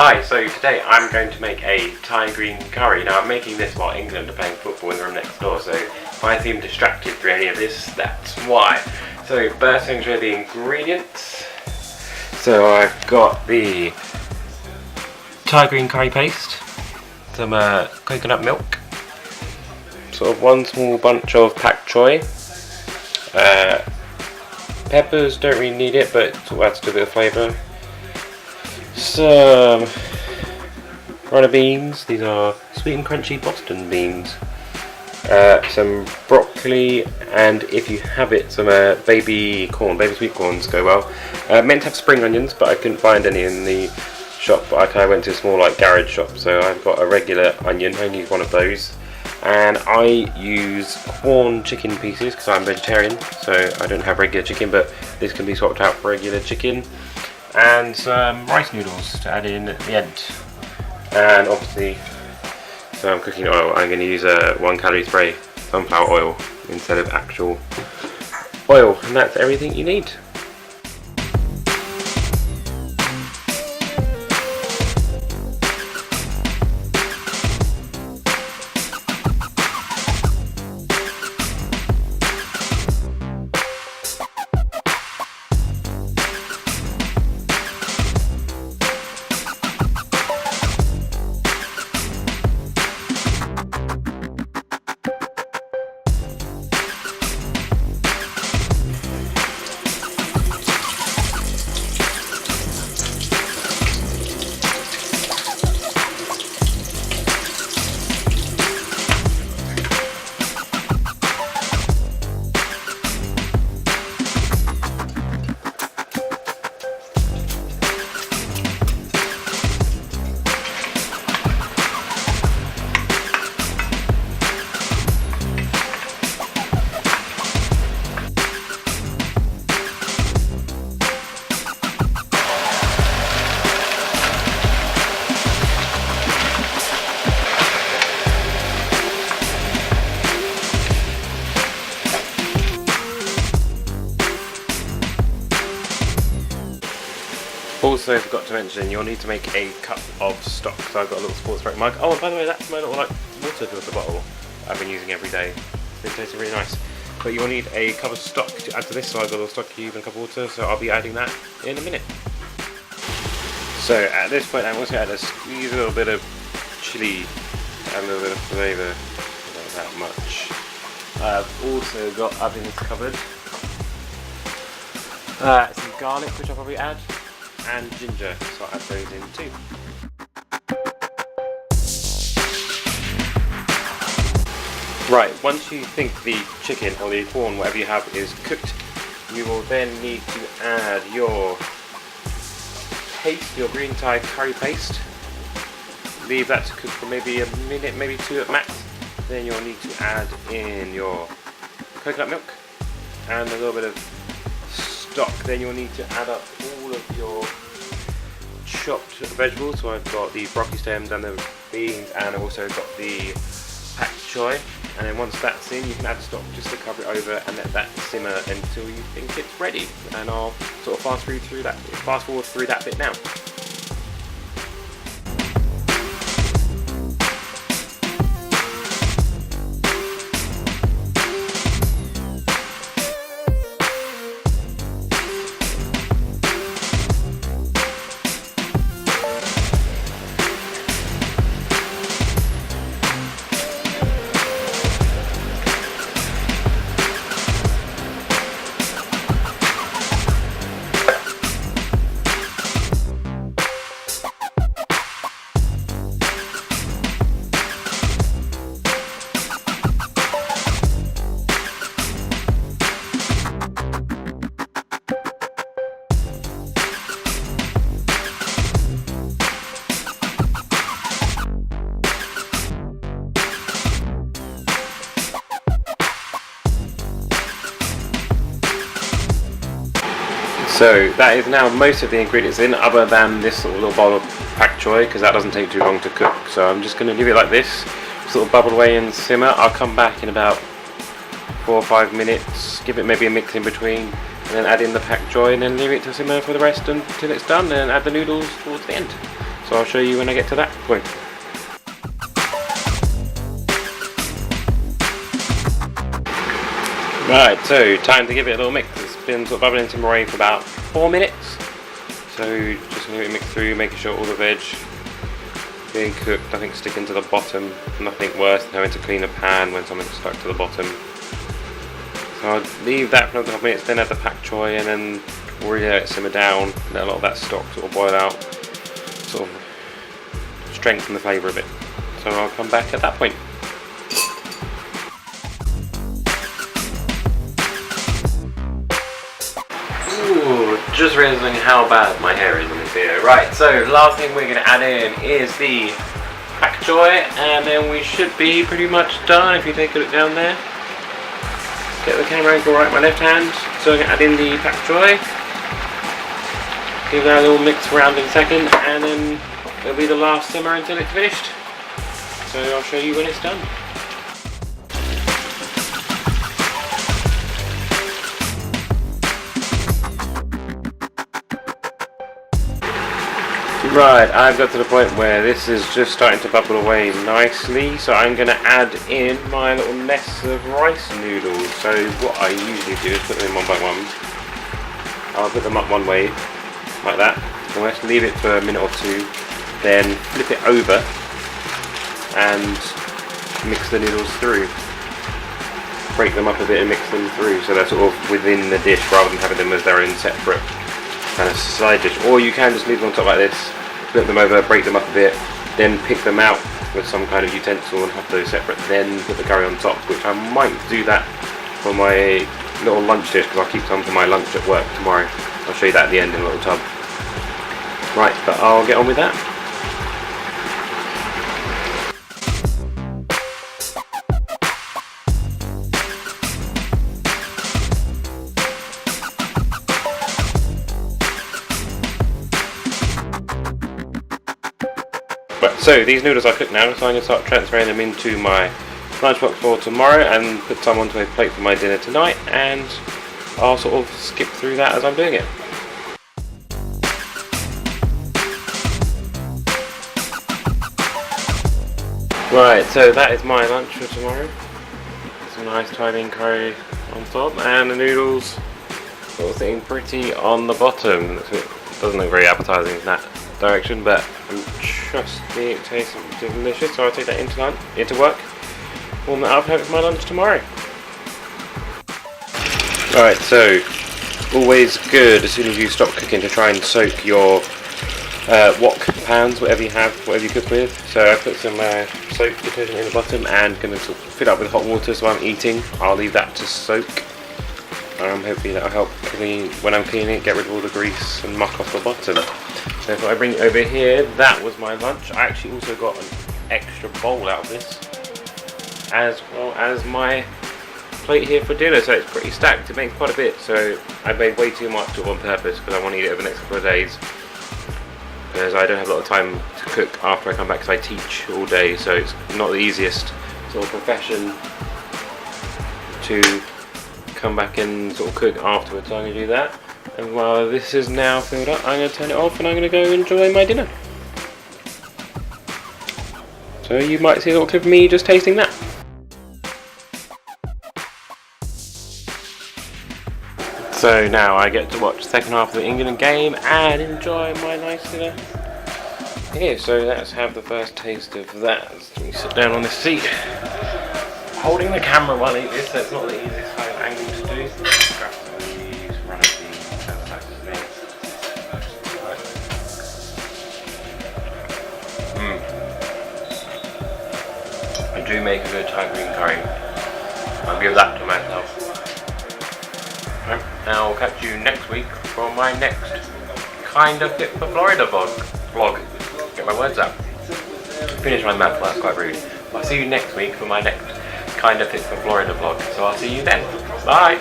Hi, so today I'm going to make a Thai green curry. Now I'm making this while England are playing football in the room next door, so if I seem distracted through any of this, that's why. So first things are the ingredients. So I've got the Thai green curry paste, some coconut milk, sort of one small bunch of pak choi. Peppers, don't really need it, but it sort of adds to a bit of flavour. Some runner beans, these are sweet and crunchy Boston beans. Some broccoli, and if you have it, some baby sweet corns go well. Meant to have spring onions, but I couldn't find any in the shop. I went to a small garage shop, so I've got a regular onion. I need one of those. And I use Quorn chicken pieces because I'm vegetarian, so I don't have regular chicken, but this can be swapped out for regular chicken. And some rice noodles to add in at the end. And obviously, so I'm cooking oil. I'm going to use a 1 calorie spray sunflower oil instead of actual oil, and that's everything you need. Also forgot to mention, you'll need to make a cup of stock, so I've got a little sports drink mug. Oh, and by the way, that's my little water filter bottle I've been using every day. It's been tasting really nice. But you'll need a cup of stock to add to this, so I've got a little stock cube and a cup of water, so I'll be adding that in a minute. So at this point I'm also going to squeeze a little bit of chili, add a little bit of flavour, not that much. I've also got ovens covered. Some garlic, which I'll probably add. And ginger, so I'll add those in too. Right, once you think the chicken or the corn, whatever you have, is cooked, you will then need to add your paste, your green Thai curry paste. Leave that to cook for maybe a minute, maybe 2 at max. Then you'll need to add in your coconut milk and a little bit of stock. Then you'll need to add up all of your chopped vegetables. So I've got the broccoli stems and the beans, and I've also got the pak choi. And then once that's in, you can add stock just to cover it over and let that simmer until you think it's ready. And I'll sort of fast forward through that bit now. So that is now most of the ingredients in, other than this little bowl of pak choi, because that doesn't take too long to cook. So I'm just going to leave it like this, sort of bubble away and simmer. I'll come back in about 4 or 5 minutes, give it maybe a mix in between, and then add in the pak choi, and then leave it to simmer for the rest until it's done, and add the noodles towards the end. So I'll show you when I get to that point. Right, so time to give it a little mix. It's been sort of bubbling into my for about 4 minutes. So just going to mix through, making sure all the veg being cooked, nothing sticking to the bottom, nothing worse than having to clean a pan when something's stuck to the bottom. So I'll leave that for another couple minutes, then add the pak choi and then really let it simmer down, let a lot of that stock sort of boil out, sort of strengthen the flavour a bit. So I'll come back at that point. Ooh, just realising how bad my hair is in this video. Right, so last thing we're going to add in is the pak choi, and then we should be pretty much done. If you take a look down there, get the camera angle right in my left hand. So I'm going to add in the pak choi, give that a little mix around in a second, and then it'll be the last simmer until it's finished. So I'll show you when it's done. Right, I've got to the point where this is just starting to bubble away nicely, so I'm going to add in my little mess of rice noodles. So what I usually do is put them in one by one. I'll put them up one way, like that, almost leave it for a minute or two, then flip it over and mix the noodles through. Break them up a bit and mix them through so they're sort of within the dish rather than having them as their own separate kind of side dish. Or you can just leave them on top like this, flip them over, break them up a bit, then pick them out with some kind of utensil and have those separate, then put the curry on top, which I might do that for my little lunch dish because I'll keep some for my lunch at work tomorrow. I'll show you that at the end in a little tub. Right, but I'll get on with that. So these noodles are cooked now, so I'm going to start transferring them into my lunchbox for tomorrow and put some onto a plate for my dinner tonight, and I'll sort of skip through that as I'm doing it. Right, so that is my lunch for tomorrow. Some nice Thai curry on top, and the noodles sort of sitting pretty on the bottom. It doesn't look very appetizing in that direction, but I'm trusting it tastes delicious, so I'll take that into work, warm that up, have it for my lunch tomorrow. Alright, so always good as soon as you stop cooking to try and soak your wok pans, whatever you have, whatever you cook with. So I put some soap detergent in the bottom and going to sort of fill it up with hot water so I'm eating. I'll leave that to soak. Hopefully that'll help clean, when I'm cleaning it, get rid of all the grease and muck off the bottom. So if I bring it over here, that was my lunch. I actually also got an extra bowl out of this, as well as my plate here for dinner, so it's pretty stacked. It makes quite a bit, so I made way too much of on purpose because I want to eat it over the next couple of days, because I don't have a lot of time to cook after I come back because I teach all day, so it's not the easiest sort of profession to come back and sort of cook afterwards. So I'm going to do that, and while this is now filled up, I'm going to turn it off and I'm going to go enjoy my dinner. So you might see a little clip of me just tasting that. So now I get to watch the second half of the England game and enjoy my nice dinner here. So let's have the first taste of that. Let me sit down on this seat, holding the camera while I eat this, so it's not the easiest kind of angle to do. Grab some of these, run a few, that type of thing. I do make a good Thai green curry. I'll give that to myself. Right, now I'll catch you next week for my next Kinda Fit for Florida vlog. Get my words out. Finish my mouth, that's quite rude. I'll see you next week for my next Kinda Fit for Florida vlog. So I'll see you then. Bye!